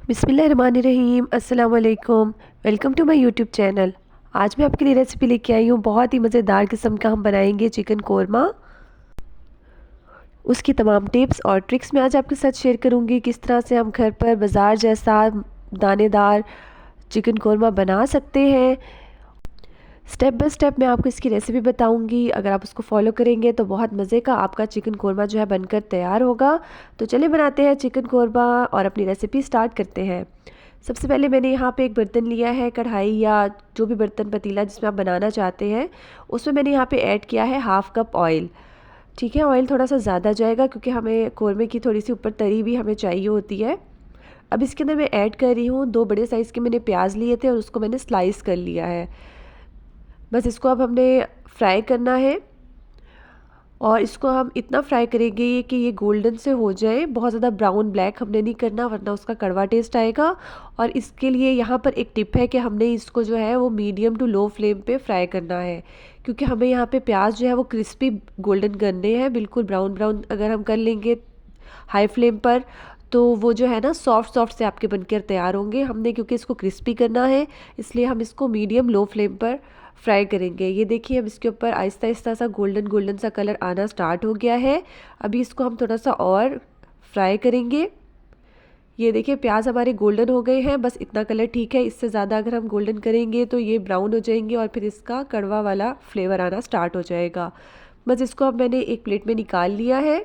बिस्मिल्लाहिर्रहमानिर्रहीम, अस्सलाम वालेकुम। Welcome to my YouTube channel. आज मैं आपके लिए रेसिपी लेके आई हूँ। बहुत ही मज़ेदार किस्म का हम बनाएंगे चिकन कोरमा। उसकी तमाम टिप्स और ट्रिक्स मैं आज आपके साथ शेयर करूँगी। किस तरह से हम घर पर बाज़ार जैसा दानेदार चिकन कोरमा बना सकते हैं। स्टेप बाय स्टेप मैं आपको इसकी रेसिपी बताऊंगी। अगर आप उसको फॉलो करेंगे तो बहुत मज़े का आपका चिकन कोरमा जो है बनकर तैयार होगा। तो चलिए बनाते हैं चिकन कोरमा और अपनी रेसिपी स्टार्ट करते हैं। सबसे पहले मैंने यहाँ पे एक बर्तन लिया है, कढ़ाई या जो भी बर्तन पतीला जिसमें आप बनाना चाहते हैं। उसमें मैंने यहाँ पे ऐड किया है हाफ़ कप ऑयल। ठीक है, ऑयल थोड़ा सा ज़्यादा जाएगा क्योंकि हमें कोरमे की थोड़ी सी ऊपर तरी भी हमें चाहिए होती है। अब इसके अंदर मैं ऐड कर रही हूँ 2 बड़े साइज़ के मैंने प्याज लिए थे और उसको मैंने स्लाइस कर लिया है। बस इसको अब हमने फ्राई करना है और इसको हम इतना फ्राई करेंगे कि ये गोल्डन से हो जाए। बहुत ज़्यादा ब्राउन ब्लैक हमने नहीं करना वरना उसका कड़वा टेस्ट आएगा। और इसके लिए यहाँ पर एक टिप है कि हमने इसको जो है वो मीडियम टू लो फ्लेम पे फ्राई करना है, क्योंकि हमें यहाँ पे प्याज जो है वो क्रिस्पी गोल्डन करने हैं। बिल्कुल ब्राउन ब्राउन अगर हम कर लेंगे हाई फ्लेम पर तो वो जो है ना सॉफ्ट सॉफ्ट से आपके बनकर तैयार होंगे। हमने क्योंकि इसको क्रिस्पी करना है इसलिए हम इसको मीडियम लो फ्लेम पर फ्राई करेंगे। ये देखिए अब इसके ऊपर आहिस्ता आहिस्ता सा गोल्डन गोल्डन सा कलर आना स्टार्ट हो गया है। अभी इसको हम थोड़ा सा और फ्राई करेंगे। ये देखिए प्याज हमारे गोल्डन हो गए हैं, बस इतना कलर ठीक है। इससे ज़्यादा अगर हम गोल्डन करेंगे तो ये ब्राउन हो जाएंगे और फिर इसका कड़वा वाला फ्लेवर आना स्टार्ट हो जाएगा। बस इसको अब मैंने एक प्लेट में निकाल लिया है।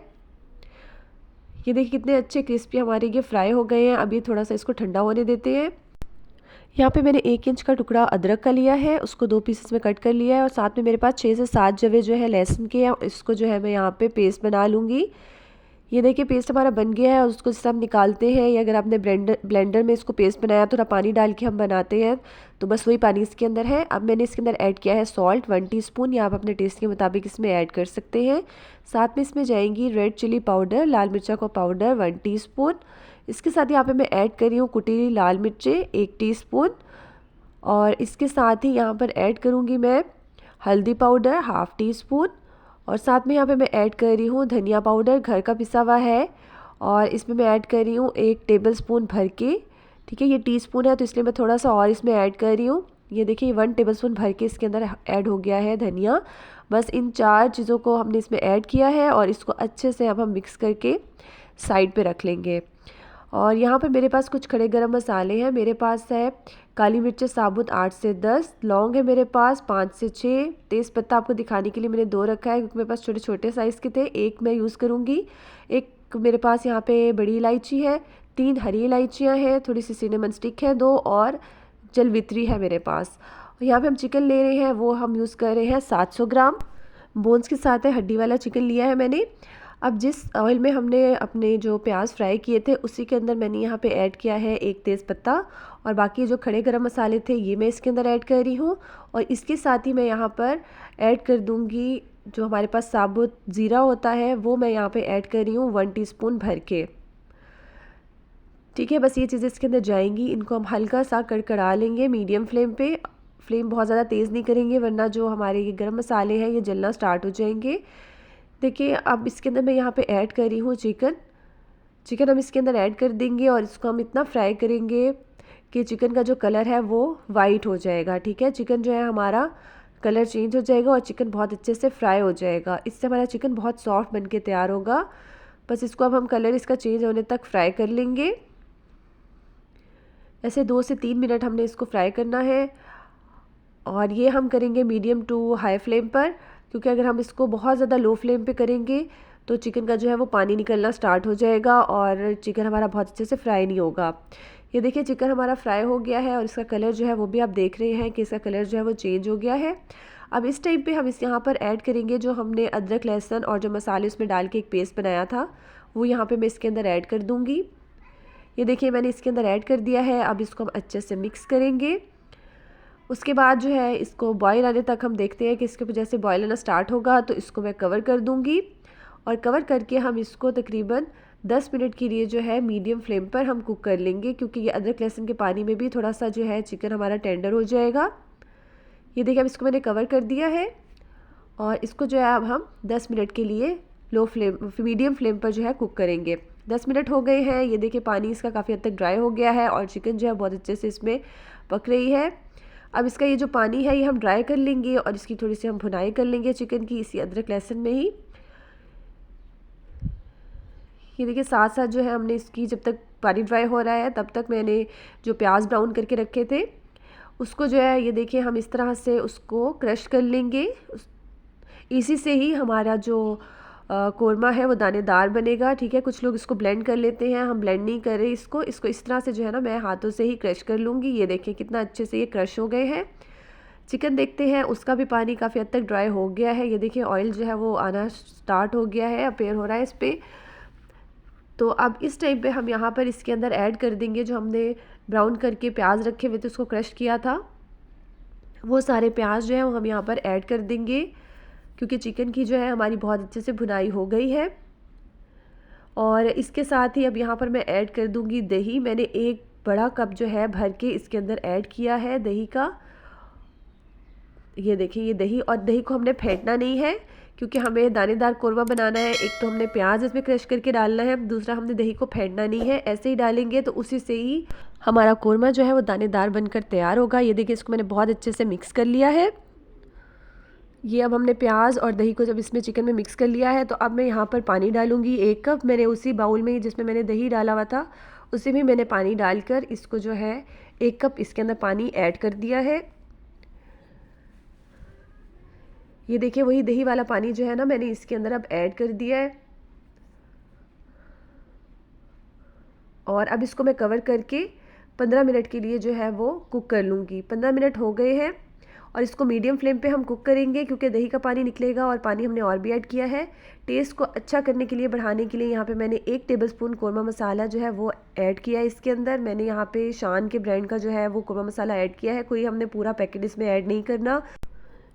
ये देखिए कितने अच्छे क्रिस्पी हमारे ये फ्राई हो गए हैं। अब ये थोड़ा सा इसको ठंडा होने देते हैं। यहाँ पे मैंने 1 इंच का टुकड़ा अदरक का लिया है, उसको 2 पीसेस में कट कर लिया है और साथ में मेरे पास 6 से 7 जवे जो है लहसुन के हैं। इसको जो है मैं यहाँ पे पेस्ट बना लूँगी। ये देखिए पेस्ट हमारा बन गया है और उसको जैसे हम निकालते हैं, या अगर आपने ब्लेंडर में इसको पेस्ट बनाया थोड़ा पानी डाल के हम बनाते हैं तो बस वही पानी इसके अंदर है। अब मैंने इसके अंदर ऐड किया है सॉल्ट 1 टीस्पून, या आप अपने टेस्ट के मुताबिक इसमें ऐड कर सकते हैं। साथ में इसमें जाएंगी रेड चिली पाउडर, लाल मिर्चा का पाउडर 1 टीस्पून। इसके साथ यहाँ पे मैं ऐड कर रही हूँ कुटी हुई लाल मिर्चें 1 टीस्पून। और इसके साथ ही यहाँ पर ऐड करूँगी मैं हल्दी पाउडर हाफ़ टी स्पून। और साथ में यहाँ पे मैं ऐड कर रही हूँ धनिया पाउडर घर का पिसा हुआ है, और इसमें मैं ऐड कर रही हूँ 1 टेबलस्पून भर के। ठीक है, ये टीस्पून है तो इसलिए मैं थोड़ा सा और इसमें ऐड कर रही हूँ। ये देखिए 1 टेबलस्पून भर के इसके अंदर ऐड हो गया है धनिया। बस इन 4 चीज़ों को हमने इसमें ऐड किया है और इसको अच्छे से अब हम मिक्स करके साइड पे रख लेंगे। और यहाँ पे मेरे पास कुछ खड़े गरम मसाले हैं। मेरे पास है काली मिर्च साबुत 8 से 10, लौंग है मेरे पास 5 से 6, तेज़पत्ता आपको दिखाने के लिए मैंने 2 रखा है क्योंकि मेरे पास छोटे छोटे साइज़ के थे। 1 मैं यूज़ करूँगी। एक मेरे पास यहाँ पे बड़ी इलायची है, 3 हरी इलायचियाँ हैं, थोड़ी सी सिनेमन स्टिक है 2, और जलवित्री है मेरे पास। यहाँ पे हम चिकन ले रहे हैं, वो हम यूज़ कर रहे हैं 700 ग्राम। बोन्स के साथ है, हड्डी वाला चिकन लिया है मैंने। अब जिस ऑयल में हमने अपने जो प्याज फ्राई किए थे उसी के अंदर मैंने यहाँ पे ऐड किया है 1 तेज़पत्ता, और बाकी जो खड़े गरम मसाले थे ये मैं इसके अंदर ऐड कर रही हूँ। और इसके साथ ही मैं यहाँ पर ऐड कर दूँगी जो हमारे पास साबुत ज़ीरा होता है, वो मैं यहाँ पे ऐड कर रही हूँ 1 टीस्पून भर के। ठीक है, बस ये चीज़ें इसके अंदर जाएंगी। इनको हम हल्का सा कड़कड़ा लेंगे मीडियम फ्लेम पे। फ्लेम बहुत ज़्यादा तेज़ नहीं करेंगे वरना जो हमारे ये गरम मसाले हैं ये जलना स्टार्ट हो जाएंगे। देखिए अब इसके अंदर मैं यहाँ पे ऐड कर रही हूँ चिकन हम इसके अंदर ऐड कर देंगे और इसको हम इतना फ्राई करेंगे कि चिकन का जो कलर है वो वाइट हो जाएगा। ठीक है, चिकन जो है हमारा कलर चेंज हो जाएगा और चिकन बहुत अच्छे से फ्राई हो जाएगा। इससे हमारा चिकन बहुत सॉफ्ट बन के तैयार होगा। बस इसको अब हम कलर इसका चेंज होने तक फ्राई कर लेंगे। ऐसे 2 से 3 मिनट हमने इसको फ्राई करना है और ये हम करेंगे मीडियम टू हाई फ्लेम पर, क्योंकि अगर हम इसको बहुत ज़्यादा लो फ्लेम पे करेंगे तो चिकन का जो है वो पानी निकलना स्टार्ट हो जाएगा और चिकन हमारा बहुत अच्छे से फ्राई नहीं होगा। ये देखिए चिकन हमारा फ्राई हो गया है और इसका कलर जो है वो भी आप देख रहे हैं कि इसका कलर जो है वो चेंज हो गया है। अब इस टाइम पे हम इस यहाँ पर ऐड करेंगे जो हमने अदरक लहसुन और जो मसाले उसमें डाल के एक पेस्ट बनाया था, वो यहाँ पर मैं इसके अंदर ऐड कर दूँगी। ये देखिए मैंने इसके अंदर ऐड कर दिया है। अब इसको हम अच्छे से मिक्स करेंगे। उसके बाद जो है इसको बॉयल आने तक हम देखते हैं कि इसके ऊपर जैसे बॉयल आना स्टार्ट होगा तो इसको मैं कवर कर दूंगी, और कवर करके हम इसको तकरीबन 10 मिनट के लिए जो है मीडियम फ्लेम पर हम कुक कर लेंगे, क्योंकि ये अदरक लहसुन के पानी में भी थोड़ा सा जो है चिकन हमारा टेंडर हो जाएगा। ये देखिए अब इसको मैंने कवर कर दिया है और इसको जो है अब हम 10 मिनट के लिए लो फ्लेम मीडियम फ्लेम पर जो है कुक करेंगे। 10 मिनट हो गए हैं। ये देखिए पानी इसका काफ़ी हद तक ड्राई हो गया है और चिकन जो है बहुत अच्छे से इसमें पक रही है। अब इसका ये जो पानी है ये हम ड्राई कर लेंगे और इसकी थोड़ी सी हम भुनाई कर लेंगे चिकन की, इसी अदरक लहसुन में ही। ये देखिए साथ साथ जो है हमने इसकी, जब तक पानी ड्राई हो रहा है तब तक मैंने जो प्याज ब्राउन करके रखे थे उसको जो है ये देखिए हम इस तरह से उसको क्रश कर लेंगे। इसी से ही हमारा जो कोरमा है वो दानेदार बनेगा। ठीक है, कुछ लोग इसको ब्लेंड कर लेते हैं, हम ब्लेंड नहीं कर रहे इसको इस तरह से जो है ना मैं हाथों से ही क्रश कर लूँगी। ये देखिए कितना अच्छे से ये क्रश हो गए हैं। चिकन देखते हैं, उसका भी पानी काफ़ी हद तक ड्राई हो गया है। ये देखिए ऑयल जो है वो आना स्टार्ट हो गया है, अपेयर हो रहा है इस पर। तो अब इस टाइम पे हम यहाँ पर इसके अंदर ऐड कर देंगे जो हमने ब्राउन करके प्याज रखे हुए थे, उसको क्रश किया था, वो सारे प्याज जो है वो हम यहाँ पर ऐड कर देंगे क्योंकि चिकन की जो है हमारी बहुत अच्छे से भुनाई हो गई है। और इसके साथ ही अब यहाँ पर मैं ऐड कर दूँगी दही। मैंने 1 बड़ा कप जो है भर के इसके अंदर ऐड किया है दही का। ये देखिए ये दही, और दही को हमने फेंटना नहीं है क्योंकि हमें दानेदार कोरमा बनाना है। एक तो हमने प्याज इसमें क्रश करके डालना है, दूसरा हमने दही को फेंटना नहीं है, ऐसे ही डालेंगे तो उसी से ही हमारा कोरमा जो है वो दानेदार बनकर तैयार होगा। ये देखिए इसको मैंने बहुत अच्छे से मिक्स कर लिया है। ये अब हमने प्याज और दही को जब इसमें चिकन में मिक्स कर लिया है तो अब मैं यहाँ पर पानी डालूँगी 1 कप। मैंने उसी बाउल में ही जिसमें मैंने दही डाला हुआ था उसी में मैंने पानी डालकर इसको जो है 1 कप इसके अंदर पानी ऐड कर दिया है। ये देखिए वही दही वाला पानी जो है ना मैंने इसके अंदर अब ऐड कर दिया है और अब इसको मैं कवर करके 15 मिनट के लिए जो है वो कुक कर लूँगी। 15 मिनट हो गए हैं और इसको मीडियम फ्लेम पे हम कुक करेंगे क्योंकि दही का पानी निकलेगा और पानी हमने और भी ऐड किया है। टेस्ट को अच्छा करने के लिए, बढ़ाने के लिए यहाँ पे मैंने 1 टेबलस्पून कोरमा मसाला जो है वो ऐड किया है इसके अंदर। मैंने यहाँ पे शान के ब्रांड का जो है वो कोरमा मसाला ऐड किया है, कोई हमने पूरा पैकेट इसमें ऐड नहीं करना,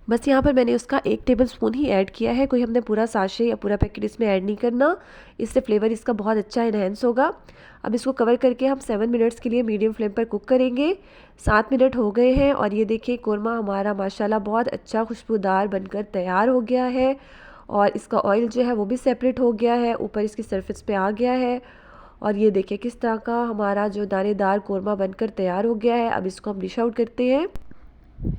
बस यहाँ पर मैंने उसका 1 टेबलस्पून ही ऐड किया है, कोई हमने पूरा साशे या पूरा पैकेट इसमें ऐड नहीं करना, इससे फ्लेवर इसका बहुत अच्छा इन्हेंस होगा। अब इसको कवर करके हम 7 मिनट्स के लिए मीडियम फ्लेम पर कुक करेंगे। 7 मिनट हो गए हैं और ये देखिए कोरमा हमारा माशाल्लाह बहुत अच्छा खुशबूदार बनकर तैयार हो गया है और इसका ऑयल जो है वो भी सेपरेट हो गया है, ऊपर इसकी सरफेस पे आ गया है। और ये देखिए किस तरह का हमारा जो दानेदार कोरमा बनकर तैयार हो गया है। अब इसको हम डिश आउट करते हैं।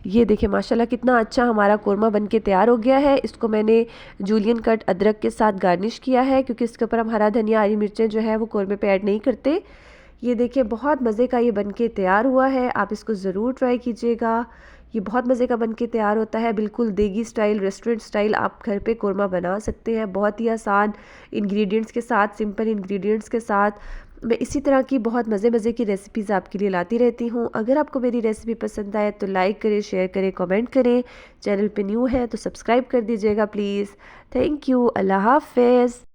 ये देखिए माशाल्लाह कितना अच्छा हमारा कोरमा बनके तैयार हो गया है। इसको मैंने जूलियन कट अदरक के साथ गार्निश किया है क्योंकि इसके ऊपर हम हरा धनिया, हरी मिर्चें जो है वो कोरमे पे ऐड नहीं करते। ये देखिए बहुत मज़े का ये बनके तैयार हुआ है, आप इसको ज़रूर ट्राई कीजिएगा। ये बहुत मज़े का बनके तैयार होता है, बिल्कुल देगी स्टाइल, रेस्टोरेंट स्टाइल आप घर पे कोरमा बना सकते हैं बहुत ही आसान इंग्रेडिएंट्स के साथ, सिंपल इंग्रेडिएंट्स के साथ। मैं इसी तरह की बहुत मज़े की रेसिपीज़ आपके लिए लाती रहती हूँ। अगर आपको मेरी रेसिपी पसंद आए तो लाइक करें, शेयर करें, कमेंट करें। चैनल पे न्यू है तो सब्सक्राइब कर दीजिएगा प्लीज़। Thank you. अल्लाह हाफ़िज़।